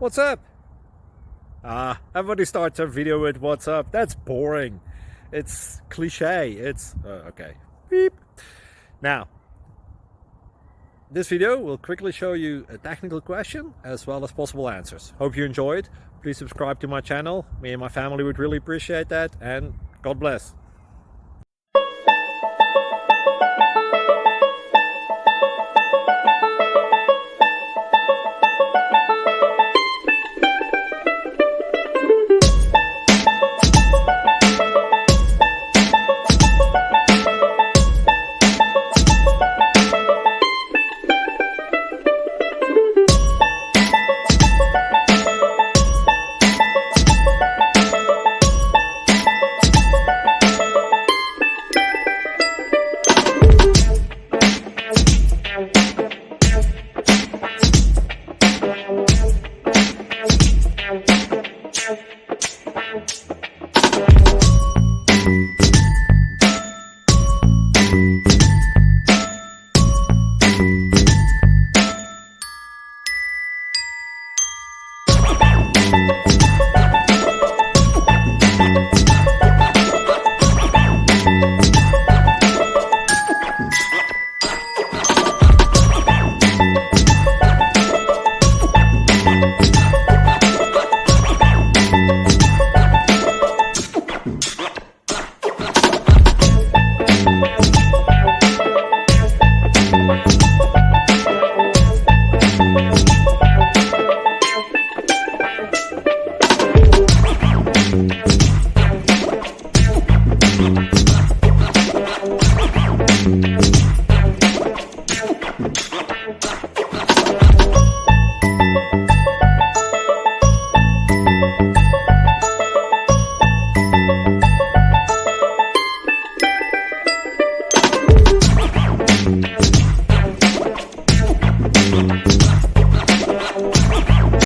What's up? Everybody starts a video with what's up. That's boring. It's cliche. It's okay. Beep. Now, this video will quickly show you a technical question as well as possible answers. Hope you enjoyed. Please subscribe to my channel. Me and my family would really appreciate that, and God bless.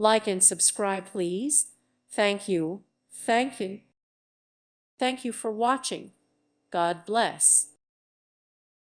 Like and subscribe, please. Thank you. Thank you. Thank you for watching. God bless.